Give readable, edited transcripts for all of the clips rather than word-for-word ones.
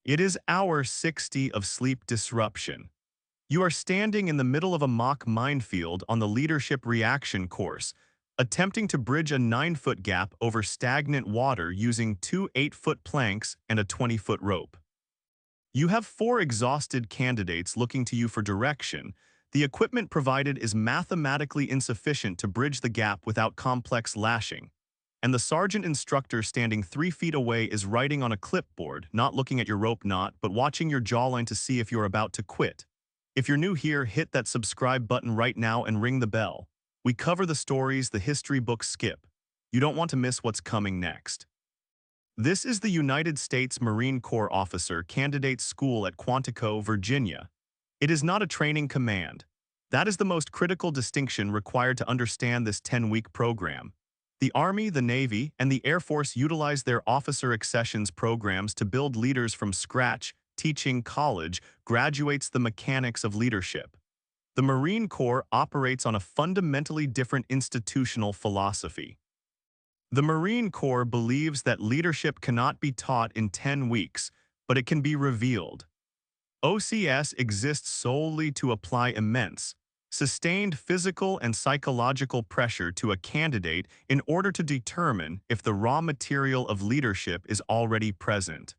It is hour 60 of sleep disruption. You are standing in the middle of a mock minefield on the leadership reaction course, attempting to bridge a 9-foot gap over stagnant water using two 8-foot planks and a 20-foot rope. You have 4 exhausted candidates looking to you for direction. The equipment provided is mathematically insufficient to bridge the gap without complex lashing, and the sergeant instructor standing 3 feet away is writing on a clipboard, not looking at your rope knot, but watching your jawline to see if you're about to quit. If you're new here, hit that subscribe button right now and ring the bell. We cover the stories the history books skip. You don't want to miss what's coming next. This is the United States Marine Corps Officer Candidate School at Quantico, Virginia. It is not a training command. That is the most critical distinction required to understand this 10-week program. The Army, the Navy, and the Air Force utilize their officer accessions programs to build leaders from scratch. Teaching college graduates the mechanics of leadership. The Marine Corps operates on a fundamentally different institutional philosophy. The Marine Corps believes that leadership cannot be taught in 10 weeks, but it can be revealed. OCS exists solely to apply immense, sustained physical and psychological pressure to a candidate in order to determine if the raw material of leadership is already present.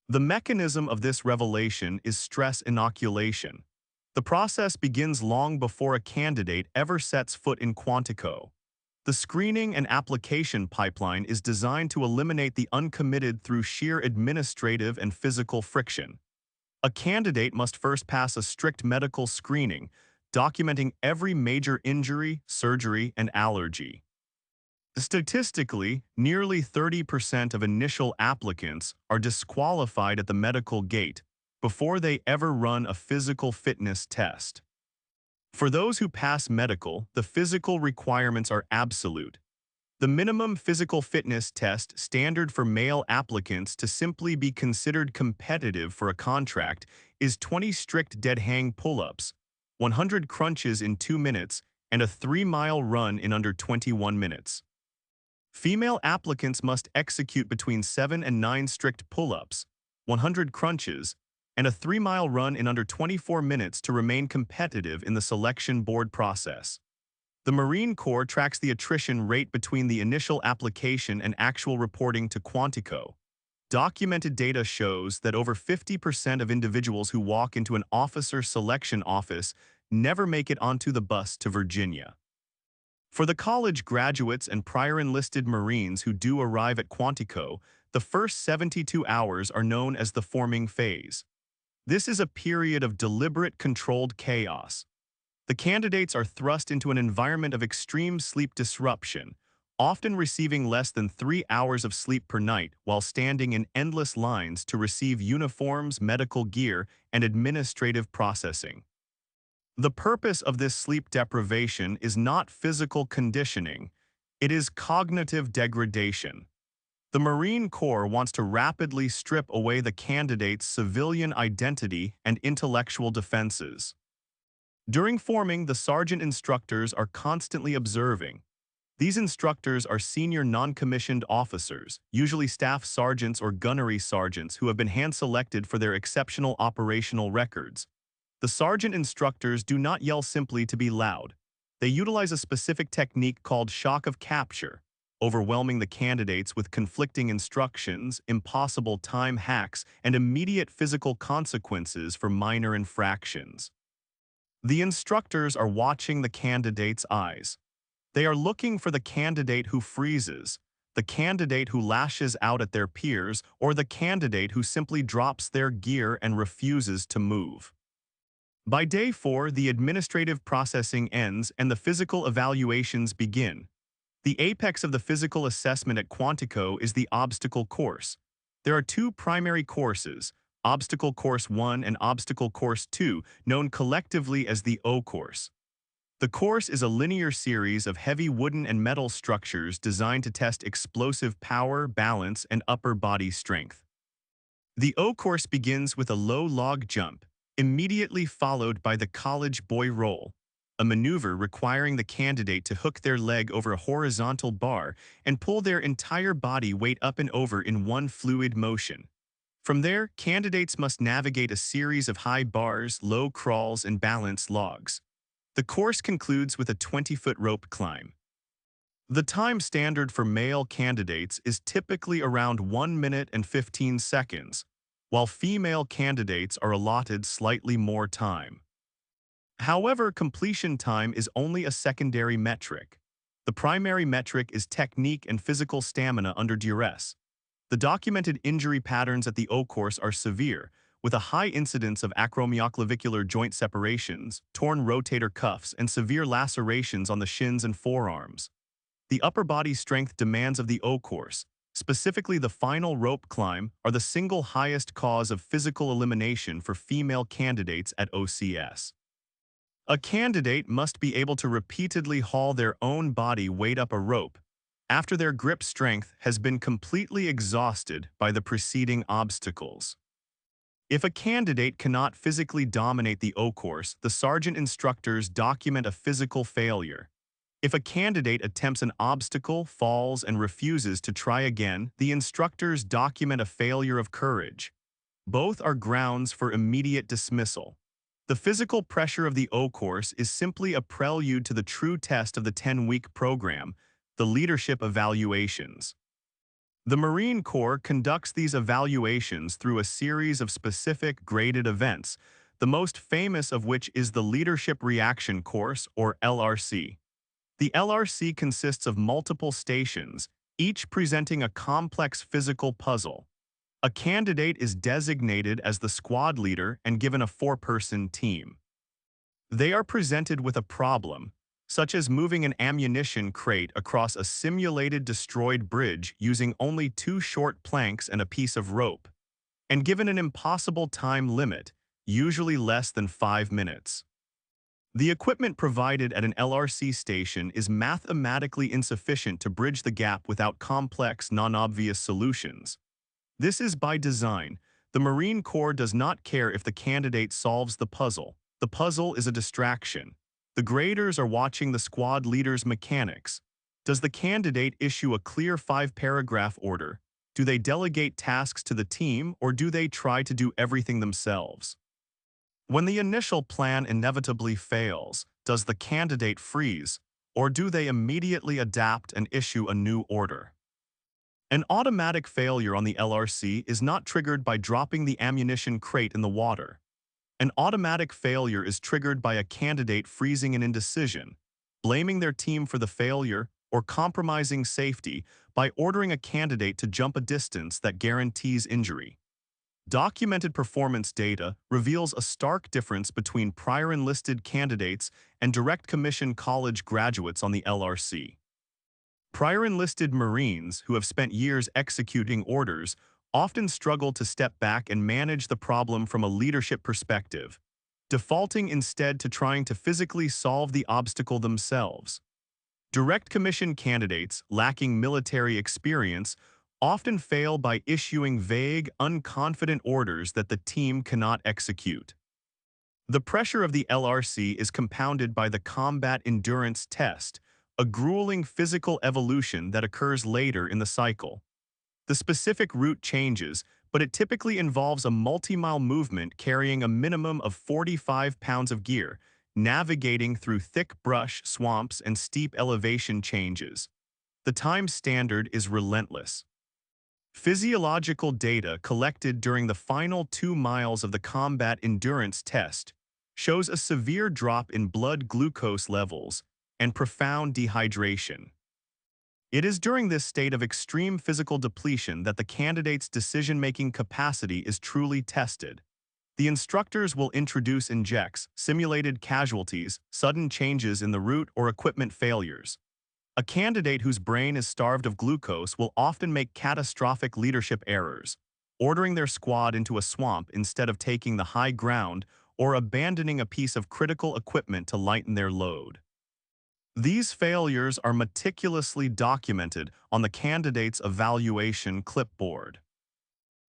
The mechanism of this revelation is stress inoculation. The process begins long before a candidate ever sets foot in Quantico. The screening and application pipeline is designed to eliminate the uncommitted through sheer administrative and physical friction. A candidate must first pass a strict medical screening, documenting every major injury, surgery, and allergy. Statistically, nearly 30% of initial applicants are disqualified at the medical gate before they ever run a physical fitness test. For those who pass medical, the physical requirements are absolute. The minimum physical fitness test standard for male applicants to simply be considered competitive for a contract is 20 strict dead hang pull-ups, 100 crunches in 2 minutes, and a 3-mile run in under 21 minutes. Female applicants must execute between 7 and 9 strict pull-ups, 100 crunches, and a 3-mile run in under 24 minutes to remain competitive in the selection board process. The Marine Corps tracks the attrition rate between the initial application and actual reporting to Quantico. Documented data shows that over 50% of individuals who walk into an officer selection office never make it onto the bus to Virginia. For the college graduates and prior enlisted Marines who do arrive at Quantico, the first 72 hours are known as the forming phase. This is a period of deliberate, controlled chaos. The candidates are thrust into an environment of extreme sleep disruption, often receiving less than 3 hours of sleep per night while standing in endless lines to receive uniforms, medical gear, and administrative processing. The purpose of this sleep deprivation is not physical conditioning, it is cognitive degradation. The Marine Corps wants to rapidly strip away the candidate's civilian identity and intellectual defenses. During forming, the sergeant instructors are constantly observing. These instructors are senior non-commissioned officers, usually staff sergeants or gunnery sergeants who have been hand-selected for their exceptional operational records. The sergeant instructors do not yell simply to be loud. They utilize a specific technique called shock of capture, overwhelming the candidates with conflicting instructions, impossible time hacks, and immediate physical consequences for minor infractions. The instructors are watching the candidate's eyes. They are looking for the candidate who freezes, the candidate who lashes out at their peers, or the candidate who simply drops their gear and refuses to move. By day 4, the administrative processing ends and the physical evaluations begin. The apex of the physical assessment at Quantico is the obstacle course. There are 2 primary courses, Obstacle Course 1 and Obstacle Course 2, known collectively as the O course. The course is a linear series of heavy wooden and metal structures designed to test explosive power, balance, and upper body strength. The O course begins with a low log jump, immediately followed by the college boy roll, a maneuver requiring the candidate to hook their leg over a horizontal bar and pull their entire body weight up and over in one fluid motion. From there, candidates must navigate a series of high bars, low crawls, and balanced logs. The course concludes with a 20-foot rope climb. The time standard for male candidates is typically around 1 minute and 15 seconds, while female candidates are allotted slightly more time. However, completion time is only a secondary metric. The primary metric is technique and physical stamina under duress. The documented injury patterns at the O course are severe, with a high incidence of acromioclavicular joint separations, torn rotator cuffs, and severe lacerations on the shins and forearms. The upper body strength demands of the O course, specifically the final rope climb, are the single highest cause of physical elimination for female candidates at OCS. A candidate must be able to repeatedly haul their own body weight up a rope after their grip strength has been completely exhausted by the preceding obstacles. If a candidate cannot physically dominate the O course, the sergeant instructors document a physical failure. If a candidate attempts an obstacle, falls, and refuses to try again, the instructors document a failure of courage. Both are grounds for immediate dismissal. The physical pressure of the O course is simply a prelude to the true test of the 10-week program, the leadership evaluations. The Marine Corps conducts these evaluations through a series of specific graded events, the most famous of which is the Leadership Reaction Course, or LRC. The LRC consists of multiple stations, each presenting a complex physical puzzle. A candidate is designated as the squad leader and given a 4-person team. They are presented with a problem, such as moving an ammunition crate across a simulated destroyed bridge using only 2 short planks and a piece of rope, and given an impossible time limit, usually less than 5 minutes. The equipment provided at an LRC station is mathematically insufficient to bridge the gap without complex, non-obvious solutions. This is by design. The Marine Corps does not care if the candidate solves the puzzle. The puzzle is a distraction. The graders are watching the squad leader's mechanics. Does the candidate issue a clear 5-paragraph order? Do they delegate tasks to the team, or do they try to do everything themselves? When the initial plan inevitably fails, does the candidate freeze, or do they immediately adapt and issue a new order? An automatic failure on the LRC is not triggered by dropping the ammunition crate in the water. An automatic failure is triggered by a candidate freezing in indecision, blaming their team for the failure, or compromising safety by ordering a candidate to jump a distance that guarantees injury. Documented performance data reveals a stark difference between prior enlisted candidates and direct commission college graduates on the LRC. Prior enlisted Marines who have spent years executing orders often struggle to step back and manage the problem from a leadership perspective, defaulting instead to trying to physically solve the obstacle themselves. Direct commission candidates lacking military experience often fail by issuing vague, unconfident orders that the team cannot execute. The pressure of the LRC is compounded by the combat endurance test, a grueling physical evolution that occurs later in the cycle. The specific route changes, but it typically involves a multi-mile movement carrying a minimum of 45 pounds of gear, navigating through thick brush, swamps, and steep elevation changes. The time standard is relentless. Physiological data collected during the final 2 miles of the combat endurance test shows a severe drop in blood glucose levels and profound dehydration. It is during this state of extreme physical depletion that the candidate's decision-making capacity is truly tested. The instructors will introduce injects, simulated casualties, sudden changes in the route, or equipment failures. A candidate whose brain is starved of glucose will often make catastrophic leadership errors, ordering their squad into a swamp instead of taking the high ground or abandoning a piece of critical equipment to lighten their load. These failures are meticulously documented on the candidate's evaluation clipboard.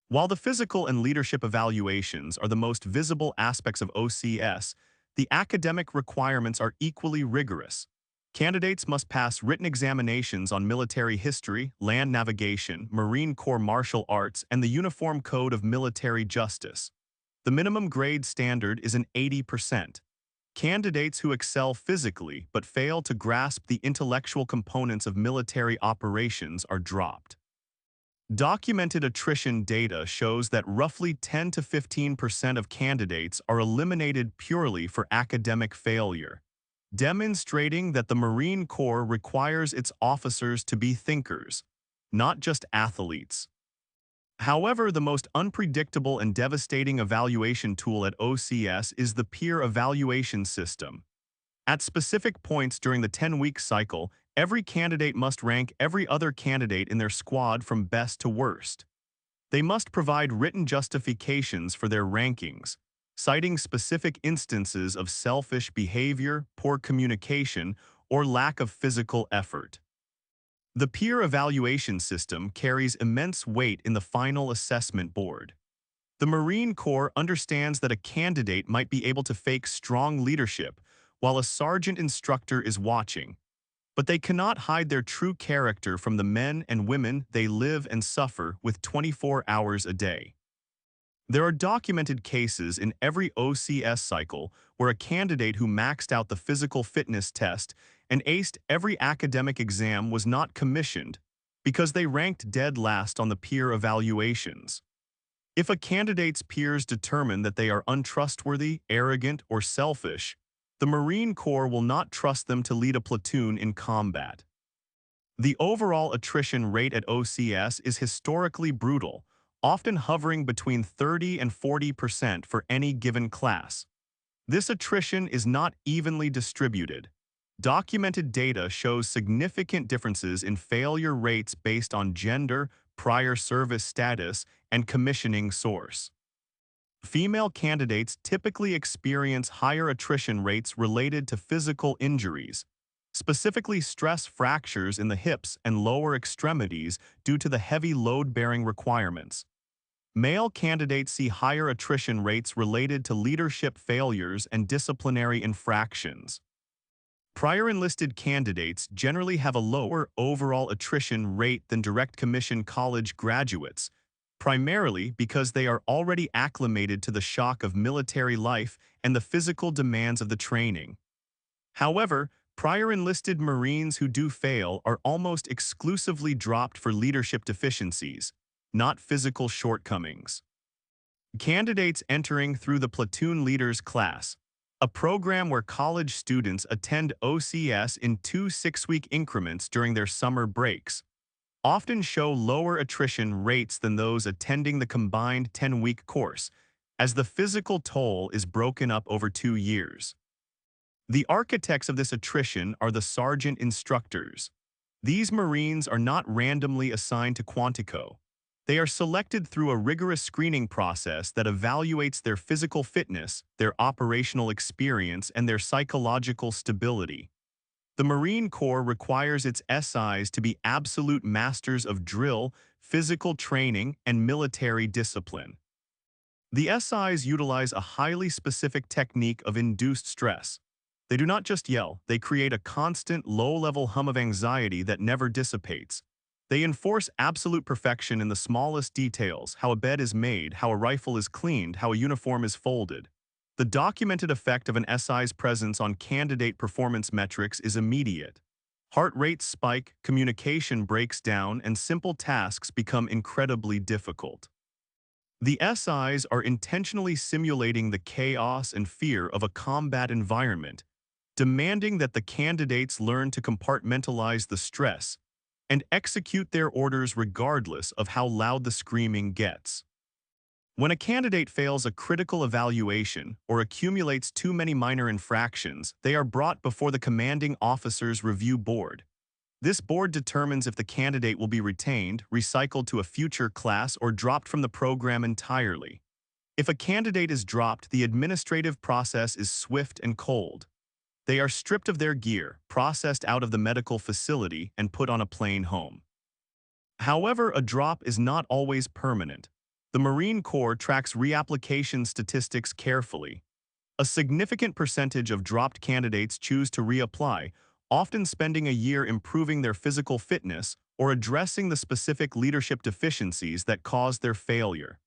While the physical and leadership evaluations are the most visible aspects of OCS, the academic requirements are equally rigorous. Candidates must pass written examinations on military history, land navigation, Marine Corps martial arts, and the Uniform Code of Military Justice. The minimum grade standard is an 80%. Candidates who excel physically but fail to grasp the intellectual components of military operations are dropped. Documented attrition data shows that roughly 10 to 15% of candidates are eliminated purely for academic failure, demonstrating that the Marine Corps requires its officers to be thinkers, not just athletes. However, the most unpredictable and devastating evaluation tool at OCS is the peer evaluation system. At specific points during the 10-week cycle, every candidate must rank every other candidate in their squad from best to worst. They must provide written justifications for their rankings, citing specific instances of selfish behavior, poor communication, or lack of physical effort. The peer evaluation system carries immense weight in the final assessment board. The Marine Corps understands that a candidate might be able to fake strong leadership while a sergeant instructor is watching, but they cannot hide their true character from the men and women they live and suffer with 24 hours a day. There are documented cases in every OCS cycle where a candidate who maxed out the physical fitness test and aced every academic exam was not commissioned because they ranked dead last on the peer evaluations. If a candidate's peers determine that they are untrustworthy, arrogant, or selfish, the Marine Corps will not trust them to lead a platoon in combat. The overall attrition rate at OCS is historically brutal, often hovering between 30 and 40% for any given class. This attrition is not evenly distributed. Documented data shows significant differences in failure rates based on gender, prior service status, and commissioning source. Female candidates typically experience higher attrition rates related to physical injuries, specifically stress fractures in the hips and lower extremities due to the heavy load-bearing requirements. Male candidates see higher attrition rates related to leadership failures and disciplinary infractions. Prior enlisted candidates generally have a lower overall attrition rate than direct commission college graduates, primarily because they are already acclimated to the shock of military life and the physical demands of the training. However, prior enlisted Marines who do fail are almost exclusively dropped for leadership deficiencies, not physical shortcomings. Candidates entering through the platoon leaders class, a program where college students attend OCS in 2 6-week increments during their summer breaks, often show lower attrition rates than those attending the combined 10-week course, as the physical toll is broken up over 2 years. The architects of this attrition are the sergeant instructors. These Marines are not randomly assigned to Quantico. They are selected through a rigorous screening process that evaluates their physical fitness, their operational experience, and their psychological stability. The Marine Corps requires its SIs to be absolute masters of drill, physical training, and military discipline. The SIs utilize a highly specific technique of induced stress. They do not just yell, they create a constant, low-level hum of anxiety that never dissipates. They enforce absolute perfection in the smallest details: how a bed is made, how a rifle is cleaned, how a uniform is folded. The documented effect of an SI's presence on candidate performance metrics is immediate. Heart rates spike, communication breaks down, and simple tasks become incredibly difficult. The SIs are intentionally simulating the chaos and fear of a combat environment, demanding that the candidates learn to compartmentalize the stress and execute their orders regardless of how loud the screaming gets. When a candidate fails a critical evaluation or accumulates too many minor infractions, they are brought before the commanding officer's review board. This board determines if the candidate will be retained, recycled to a future class, or dropped from the program entirely. If a candidate is dropped, the administrative process is swift and cold. They are stripped of their gear, processed out of the medical facility, and put on a plane home. However, a drop is not always permanent. The Marine Corps tracks reapplication statistics carefully. A significant percentage of dropped candidates choose to reapply, often spending a year improving their physical fitness or addressing the specific leadership deficiencies that caused their failure.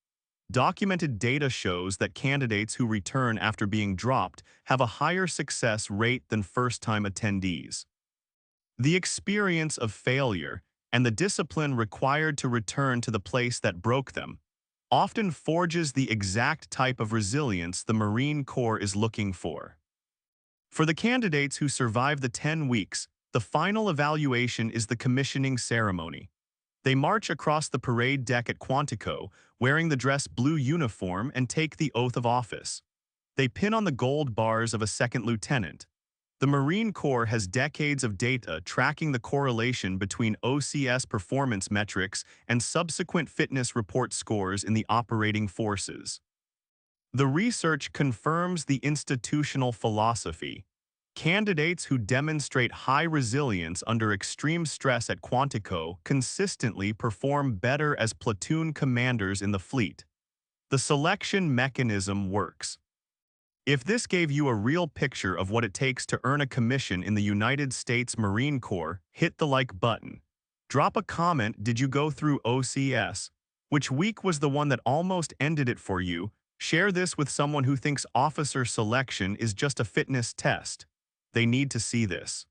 Documented data shows that candidates who return after being dropped have a higher success rate than first-time attendees. The experience of failure and the discipline required to return to the place that broke them often forges the exact type of resilience the Marine Corps is looking for. For the candidates who survive the 10 weeks, the final evaluation is the commissioning ceremony. They march across the parade deck at Quantico, wearing the dress blue uniform and take the oath of office. They pin on the gold bars of a second lieutenant. The Marine Corps has decades of data tracking the correlation between OCS performance metrics and subsequent fitness report scores in the operating forces. The research confirms the institutional philosophy. Candidates who demonstrate high resilience under extreme stress at Quantico consistently perform better as platoon commanders in the fleet. The selection mechanism works. If this gave you a real picture of what it takes to earn a commission in the United States Marine Corps, hit the like button. Drop a comment, did you go through OCS? Which week was the one that almost ended it for you? Share this with someone who thinks officer selection is just a fitness test. They need to see this.